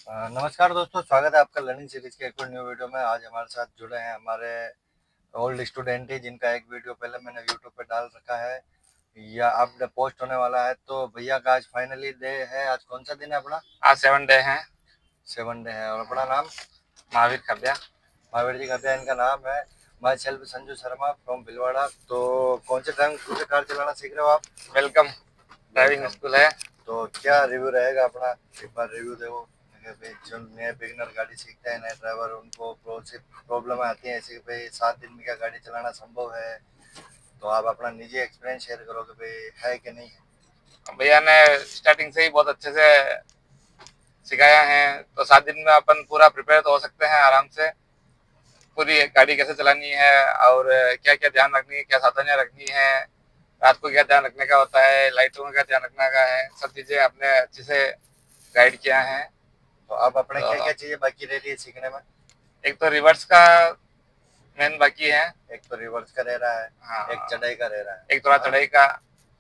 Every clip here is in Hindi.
नमस्कार दोस्तों, स्वागत है आपका लर्निंग सीरीज के एक और न्यू वीडियो में। आज हमारे साथ जुड़े हैं हमारे ओल्ड स्टूडेंट ही, जिनका एक वीडियो पहले मैंने यूट्यूब पे डाल रखा है या अब पोस्ट होने वाला है। तो भैया का आज फाइनली डे है। आज कौन सा दिन है अपना? आज 7 डे है। 7 डे है। और अपना नाम? महावीर खब्या। महावीर जी खतिया इनका नाम है। My self Sanju Sharma from Bhilwara. तो कौन से कार चलाना सीख रहे हो आप? वेलकम, ड्राइविंग स्कूल है। तो क्या रिव्यू रहेगा अपना? एक बार रिव्यू देखो। जो नए बिगिनर गाड़ी सीखते हैं, नए ड्राइवर, उनको प्रॉब्लम आती है ऐसे कि भाई 7 दिन में क्या गाड़ी चलाना संभव है। तो आप अपना निजी एक्सपीरियंस शेयर करो कि भाई है कि नहीं है। भैया ने स्टार्टिंग से ही बहुत अच्छे से सिखाया है, तो 7 दिन में अपन पूरा प्रिपेयर तो हो सकते हैं आराम से। पूरी गाड़ी कैसे चलानी है और क्या क्या ध्यान रखनी है, क्या सावधानियां रखनी है, रात को क्या ध्यान रखने का होता है, लाइटों में क्या ध्यान रखने का है, सब चीजें आपने अच्छे से गाइड किया है। तो अब अपने क्या क्या तो चीजें बाकी रह रही है सीखने में? एक तो रिवर्स का मेन बाकी है। एक तो रिवर्स का रह रहा है। हाँ, एक चढ़ाई का रह रहा है। एक थोड़ा चढ़ाई का।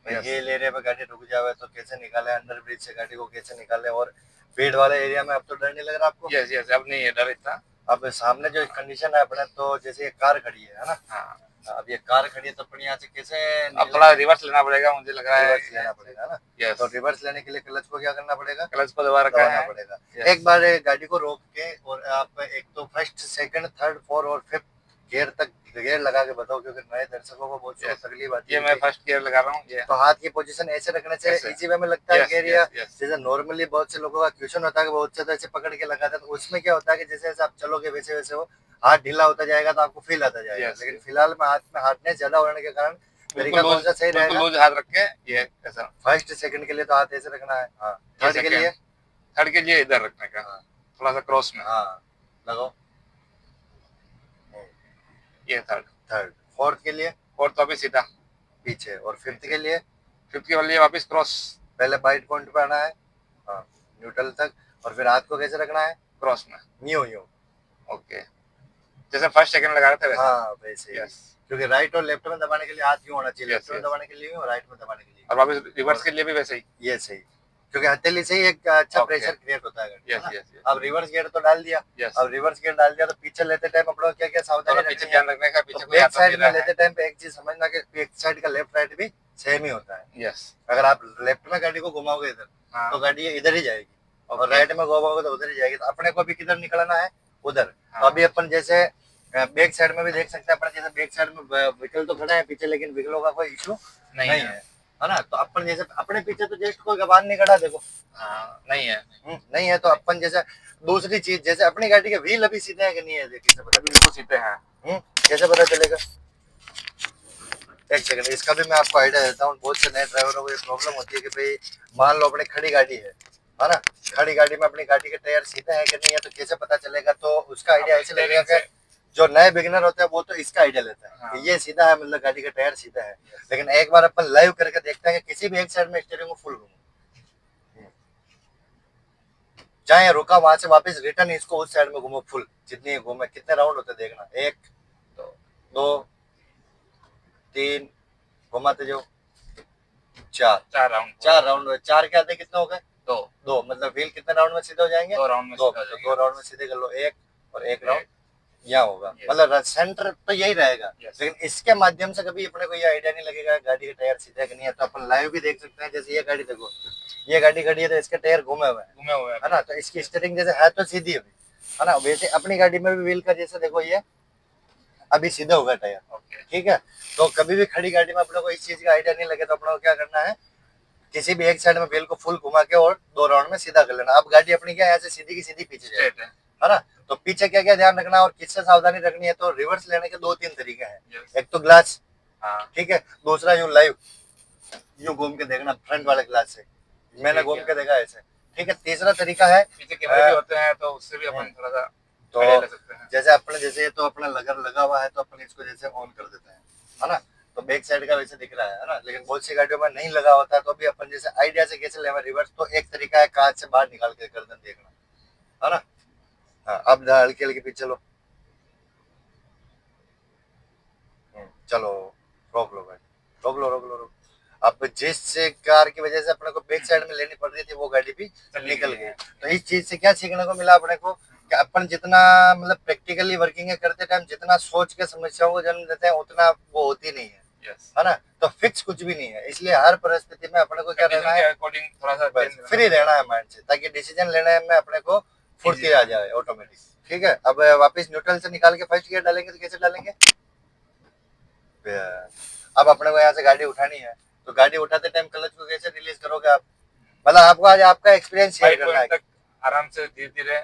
हिल एरिया पे गाड़ी रुक जावे तो कैसे निकाले, अंडर ब्रिज से गाड़ी को कैसे निकाले। और भीड़ वाले एरिया में अब तो डर नहीं लग रहा आपको? यस यस, अब नहीं है डर इतना। अब सामने जो कंडीशन है अपने, तो जैसे एक कार खड़ी है ना। हाँ, अब ये कार खड़ी है तो अपने यहाँ से कैसे अब थोड़ा रिवर्स लेना पड़ेगा, मुझे लग रहा है। रिवर्स लेना पड़ेगा ना। यस, तो रिवर्स लेने के लिए क्लच को क्या करना पड़ेगा? क्लच को दबा रखा दबाना है। पड़ेगा। यस, एक बार गाड़ी को रोक के और आप एक तो फर्स्ट, सेकंड, थर्ड, फोर्थ और फिफ्थ गियर तक गियर लगा के बताओ, क्योंकि नए दर्शकों को बहुत यस, तकलीफ आती ये है। मैं फर्स्ट गियर लगा रहा हूँ। ये तो हाथ की पोजीशन ऐसे रखने से ऐसे। इजी वे में लगता है यस गियर, या यस यस। जैसे नॉर्मली बहुत से लोगों का क्वेश्चन होता है कि बहुत से तो ऐसे पकड़ के लगाते हैं, तो उसमें क्या होता है कि जैसे जैसे आप चलोगे वैसे वैसे वो हाथ ढीला होता जाएगा तो आपको फील आता जाएगा। यस, लेकिन फिलहाल में हाथ में हार्डनेस ज्यादा होने के कारण बिल्कुल तरीका कौन लूज, सा सही बिल्कुल रहेगा? लूज हाथ रख के ये ऐसा। फर्स्ट सेकंड के लिए तो हाथ ऐसे रखना है। हाँ। ये थर्ड के लिए? सेकंड, थर्ड के लिए इधर रखने का। हाँ। थोड़ा सा क्रॉस में। हाँ, लगाओ। ये थर्ड। थर्ड। फोर्थ के लिए? फोर्थ वापिस सीधा पीछे। और फिफ्थ के लिए? फिफ्थ के लिए वापिस क्रॉस। पहले बाइट पॉइंट पे आना है, हाँ, न्यूट्रल तक। और फिर हाथ को कैसे रखना है? क्रॉस में। यूं यूं। ओके, जैसे फर्स्ट सेकंड लगा रहे थे वैसे। हाँ वैसे ही। यस क्योंकि राइट और लेफ्ट में दबाने के लिए हाथ यूं होना चाहिए, यस लेफ्ट में यस। दबाने के लिए यूं और राइट में दबाने के लिए। और वापिस रिवर्स और के लिए भी वैसे ही। ये सही, क्योंकि हथेली से ही एक अच्छा ओके। प्रेशर क्रिएट होता है गाड़ी में, यस है ना? यस यस अब रिवर्स गियर तो डाल दिया। यस। अब रिवर्स गियर डाल दिया तो पीछे लेते टाइम अपने को क्या क्या सावधानी थोड़ा पीछे रखनी है? ध्यान रखने का, तो पीछे कोई बैक आता नहीं साइड में रहा है। लेते टाइम पे एक चीज समझना कि बैक साइड का लेफ्ट राइट भी सेम ही होता है। यस। अगर आप लेफ्ट में गाड़ी को घुमाओगे इधर, हाँ। तो गाड़ी इधर ही जाएगी। और ओके। राइट में घुमाओगे तो उधर ही जाएगी। तो अपने को भी किधर निकलना है? उधर। तो हाँ। अभी अपन जैसे बैक साइड में भी देख सकते हैं अपन, जैसे बैक साइड में व्हीकल तो खड़ा है पीछे, लेकिन व्हीकलों का कोई इशू नहीं है, है ना? तो अपन जैसे अपने पीछे तो जस्ट कोई गवान नहीं खड़ा, देखो। हाँ, नहीं है। नहीं है। तो अपन जैसे दूसरी चीज, जैसे अपनी गाड़ी के व्हील अभी सीधे है कि नहीं है, कैसे पता? बिल्कुल सीधे हैं। कैसे पता चलेगा? एक सेकंड, इसका भी मैं आपको आइडिया देता हूँ। बहुत से नए ड्राइवरों को ये प्रॉब्लम होती है कि भाई मान लो अपनी खड़ी गाड़ी है ना? खड़ी गाड़ी में अपनी गाड़ी के टायर सीधे हैं कि नहीं है, तो कैसे पता चलेगा? तो उसका आइडिया ऐसे लगेगा कि जो नए बिगिनर होते हैं वो तो इसका आइडिया लेते हैं कि ये सीधा है, मतलब गाड़ी का टायर सीधा है। लेकिन एक बार अपन लाइव करके देखते हैं कि किसी भी एक साइड में स्टीयरिंग को फुल घूमो, चाहे रुका वहां से वापस रिटर्न इसको उस साइड में घूमो फुल, जितनी घूमे। कितने राउंड होते देखना, 1 2 3, घुमाते जाओ, 4। 4 राउंड। 4 राउंड। 4 के आधे कितने हो गए? दो। 2। मतलब व्हील कितने राउंड में सीधे हो जाएंगे? 2 राउंड में दो। सीधा हो तो जाएगा। 2 राउंड में सीधे कर लो। 1 और 1 राउंड यहाँ होगा। Yes. मतलब सेंटर तो यही रहेगा। Yes. लेकिन इसके माध्यम से कभी अपने को ये आइडिया नहीं लगेगा गाड़ी का टायर सीधा कि नहीं है। तो अपन लाइव भी देख सकते हैं। जैसे ये गाड़ी देखो, ये गाड़ी खड़ी है तो इसके टायर घूमे हुए है ना? तो इसकी स्टीयरिंग जैसे है तो सीधी अभी, है ना? वैसे अपनी गाड़ी में भी व्हील का जैसे देखो, ये अभी सीधा होगा टायर। ठीक है। तो कभी भी खड़ी गाड़ी में अपने को इस चीज का आइडिया नहीं लगे तो अपने को क्या करना है? किसी भी एक साइड में व्हील को फुल घुमा के और 2 राउंड में सीधा कर लेना। अब गाड़ी अपनी क्या है, ऐसे सीधी की सीधी पीछे जाएगी, है ना? तो पीछे क्या क्या ध्यान रखना और किससे सावधानी रखनी है? तो रिवर्स लेने के 2-3 तरीके हैं। एक तो ग्लास, ठीक है। दूसरा यूं लाइव, यूं घूम के देखना फ्रंट वाले ग्लास से। मैंने घूम के देखा ऐसे, ठीक है। तीसरा तरीका है, पीछे कैमरे भी होते हैं तो उससे भी अपन थोड़ा सा तो ले सकते हैं। जैसे अपने जैसे तो अपना लगा हुआ है तो अपन इसको जैसे ऑन कर देते हैं, है ना? तो बैक साइड का वैसे दिख रहा है ना? लेकिन बहुत सी गाड़ियों में नहीं लगा होता है तो भी अपन जैसे आइडिया से कैसे लेवा रिवर्स, तो एक तरीका है कांच से बाहर निकाल के गर्दन देखना, है ना? हाँ, अब हल्की हल्की पीछे चलो। चलो, रोक लो भाई, रोक लो रोक लो रोक। अब जिस कार की वजह से अपने को बैक साइड में लेनी पड़ रही थी वो गाड़ी भी निकल गई। तो इस चीज से क्या सीखने को मिला अपने को कि अपन जितना मतलब प्रैक्टिकली वर्किंग है करते टाइम जितना सोच के समस्याओं को जन्म देते हैं उतना वो होती नहीं है, है ना। तो फिक्स कुछ भी नहीं है, इसलिए हर परिस्थिति में अपने को क्या रहना है, अकॉर्डिंग थोड़ा सा फ्री रहना है माइंड से, ताकि डिसीजन लेने में अपने को फुर्ती आ जाए ऑटोमेटिक। ठीक है, अब वापस न्यूट्रल से निकाल के फर्स्ट गियर डालेंगे तो कैसे डालेंगे। अब अपने को यहाँ से गाड़ी उठानी है तो गाड़ी उठाते टाइम क्लच को कैसे रिलीज करोगे आप, मतलब आपको आज आपका एक्सपीरियंस शेयर करना है आराम से धीरे धीरे।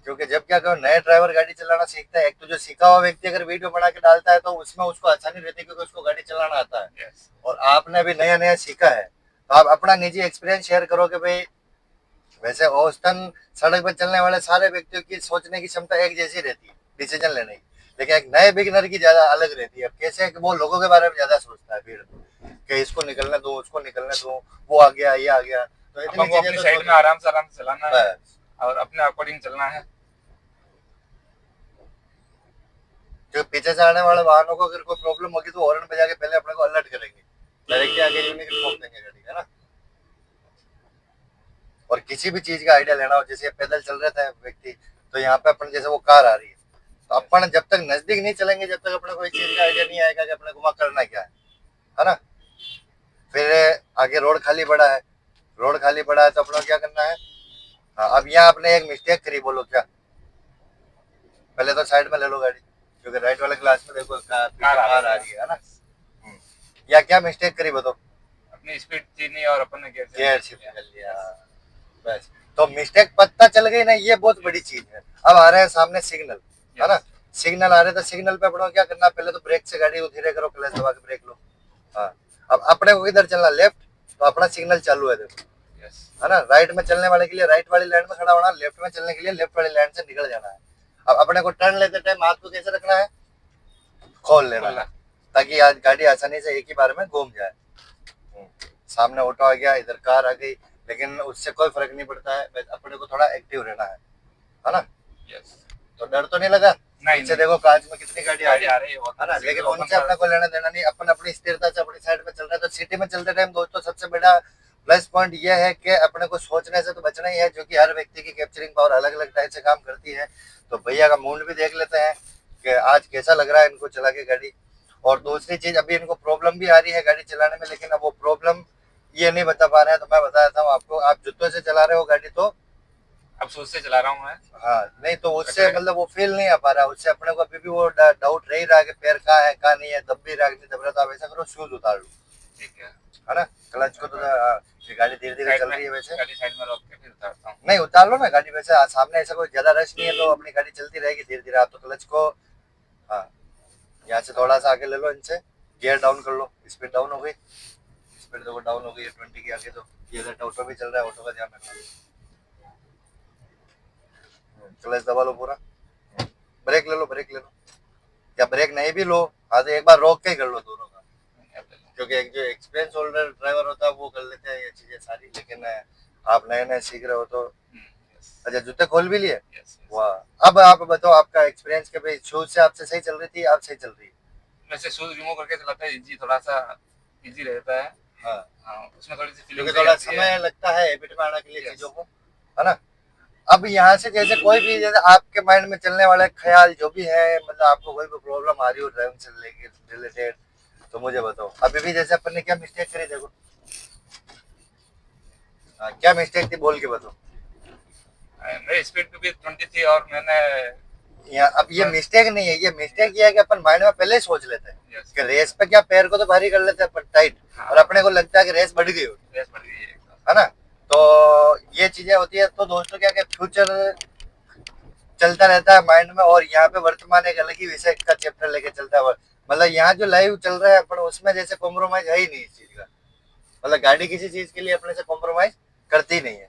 क्योंकि जब क्या करो नए ड्राइवर गाड़ी चलाना सीखता है, एक तो जो सीखा हुआ व्यक्ति अगर वीडियो बना के डालता है तो उसमें उसको आसानी रहती है क्योंकि उसको गाड़ी चलाना आता है। और आपने भी नया नया सीखा है तो आप अपना निजी एक्सपीरियंस शेयर करो कि भाई वैसे औसतन सड़क पर चलने वाले सारे व्यक्तियों की सोचने की क्षमता एक जैसी रहती है डिसीजन लेने की, लेकिन एक नए बिगिनर की ज्यादा अलग रहती है। अब कैसे है कि वो लोगों के बारे में ज्यादा सोचता है भीड़ कि इसको निकलने दो उसको निकलने दो, वो आ गया ये आ गया, तो इतनी अपनी चीजें साइड में आराम से चलाना है और अपने अकॉर्डिंग चलना है। जो पीछे से आने वाले वाहनों को अगर कोई प्रॉब्लम होगी तो हॉर्न बजा के पहले अपने को अलर्ट करेंगे, डायरेक्टली आगे यूनिक ठोक देंगे गाड़ी, है ना। और किसी भी चीज का आइडिया लेना हो, जैसे पैदल चल रहे थे व्यक्ति तो यहाँ पे अपन जैसे वो कार आ रही है तो अपन जब तक नजदीक नहीं चलेंगे जब तक अपने को इस चीज का आइडिया नहीं आएगा कि अपने को वहाँ करना क्या है ना। फिर आगे रोड खाली पड़ा है, रोड खाली पड़ा है तो अपने को क्या करना है। हाँ, अब यहाँ आपने एक मिस्टेक करी, बोलो क्या। पहले तो साइड में ले लो गाड़ी क्योंकि राइट वाले क्लास में देखो कार आ रही है ना। या क्या मिस्टेक करी बताओ, अपनी स्पीड थी नहीं और अपन ने गियर शिफ्ट कर लिया बस। तो मिस्टेक पता चल गई ना, ये बहुत बड़ी चीज है। अब आ रहे हैं सामने सिग्नल, है ना, सिग्नल आ रहे तो सिग्नल पे अपने क्या करना, पहले तो ब्रेक से गाड़ी धीरे करो, क्लच दबा के ब्रेक लो। हाँ, अब अपने को किधर चलना, लेफ्ट, तो अपना सिग्नल चालू है देखो, है ना। राइट में चलने वाले के लिए राइट वाली लाइन में खड़ा होना, लेफ्ट में चलने के लिए लेफ्ट वाली लाइन से निकल जाना है। अब अपने को टर्न लेते टाइम हाथ को कैसे रखना है, खोल लेना है ताकि आज गाड़ी आसानी से एक ही बार में घूम जाए। सामने ऑटो आ गया, इधर कार आ गई, लेकिन उससे कोई फर्क नहीं पड़ता है, बस अपने को थोड़ा एक्टिव रहना है ना। तो डर तो नहीं लगा, पीछे देखो कांच में कितनी गाड़ी आ रही है ना, लेकिन उनसे अपने को लेना देना नहीं, अपन अपनी स्थिरता से अपनी साइड पे चल रहे हैं। तो सिटी में चलते टाइम दोस्तों सबसे बड़ा प्लस पॉइंट ये है कि अपने को सोचने से तो बचना ही है, जो कि हर व्यक्ति की कैप्चरिंग पावर अलग अलग टाइप से काम करती है। तो भैया का मूड भी देख लेते हैं कि आज कैसा लग रहा है इनको चला के गाड़ी। और दूसरी चीज, अभी इनको प्रॉब्लम भी आ रही है गाड़ी चलाने में, लेकिन अब वो प्रॉब्लम ये नहीं बता पा रहे हैं, तो मैं बता देता हूँ आपको। आप जूतों से चला रहे हो गाड़ी तो अब शूज से चला रहा हूँ मैं। हाँ, नहीं तो उससे मतलब वो फील नहीं आ पा रहा, उससे अपने को अभी भी वो डाउट रह रहा है कि पैर कहाँ है कहाँ नहीं है, दब भी रहा नहीं दब रहा। तो आप ऐसा करो, शूज उतार लो, ठीक है ना। क्लच को तो गाड़ी धीरे धीरे चल रही है वैसे, गाड़ी साइड में रोक के फिर उतारता हूँ। नहीं उतार लो ना गाड़ी, वैसे सामने ऐसा कोई ज्यादा रश नहीं है तो अपनी गाड़ी चलती रहेगी धीरे धीरे। आप तो क्लच को हाँ यहाँ से थोड़ा सा आगे ले लो, इनसे गियर डाउन कर लो, स्पीड डाउन हो गई, स्पीड देखो डाउन हो गई है 20 के आगे। तो ये अगर ऑटो भी चल रहा है, ऑटो का ध्यान रखना। क्लच दबा लो पूरा, ब्रेक ले लो, ब्रेक ले लो, या ब्रेक नहीं भी लो हाँ तो एक बार रोक के कर लो दोनों का, क्योंकि एक जो एक्सपीरियंस होल्डर ड्राइवर होता है वो कर लेते हैं ये चीजें सारी, लेकिन आप नए नए सीख रहे हो तो। अच्छा, जूते खोल भी लिए, वाह। अब आप बताओ आपका एक्सपीरियंस के भाई शूज से आपसे सही चल रही थी, आप सही चल रही है। वैसे शूज रिमूव करके चलाता है, इजी थोड़ा सा इजी रहता है। हाँ, उसमें थोड़ी सी क्योंकि थोड़ा समय लगता है हैबिट में आने के लिए चीजों को, है ना। अब यहाँ से जैसे कोई भी जैसे आपके माइंड में चलने वाला ख्याल जो भी है, मतलब आपको कोई भी प्रॉब्लम आ रही हो ड्राइविंग से रिलेटेड, तो मुझे बताओ। अभी भी जैसे अपन ने क्या मिस्टेक करी देखो, क्या मिस्टेक थी बोल के बताओ। मेरी स्पीड भी 20 थी और मैंने अब ये मिस्टेक नहीं है, ये मिस्टेक ये है कि अपन माइंड में पहले ही सोच लेते हैं कि रेस पे क्या पैर को तो भारी कर लेते हैं अपन टाइट, और अपने को लगता है कि रेस बढ़ गई है ना। तो ये चीजें होती है। तो दोस्तों क्या कि फ्यूचर चलता रहता है माइंड में, और यहाँ पे वर्तमान एक अलग ही विषय का चैप्टर लेके चलता है। मतलब यहाँ जो लाइव चल रहा है अपन उसमें जैसे कॉम्प्रोमाइज है ही नहीं इस चीज का, मतलब गाड़ी किसी चीज के लिए अपने से कॉम्प्रोमाइज करती ही नहीं है।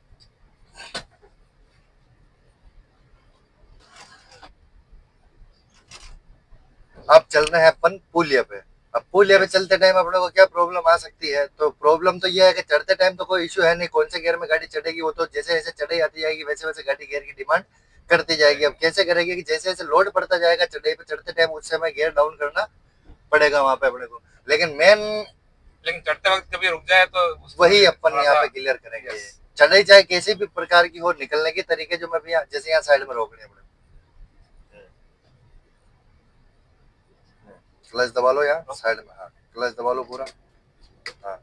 आप चल रहे हैं अपन पुलिया पे, अब पुलिया पे चलते टाइम अपने को क्या प्रॉब्लम आ सकती है। तो प्रॉब्लम तो ये है कि चढ़ते टाइम तो कोई इशू है नहीं, कौन से गियर में गाड़ी चढ़ेगी वो तो जैसे जैसे चढ़ाई आती जाएगी वैसे वैसे गाड़ी गियर की डिमांड करती जाएगी। अब कैसे करेगी कि जैसे जैसे लोड पड़ता जाएगा चढ़ाई पे चढ़ते टाइम उस समय गियर डाउन करना पड़ेगा वहां पे अपने को। लेकिन मेन लेकिन चढ़ते वक्त कभी रुक जाए तो वही अपन थोड़ा यहाँ सा- पे क्लियर करेंगे। Yes. चढ़ाई चाहे किसी भी प्रकार की हो, निकलने के तरीके जो मैं भी जैसे यहाँ साइड में रोक रहे हैं क्लच दबा लो, यहाँ साइड में, हाँ क्लच दबा लो पूरा, हाँ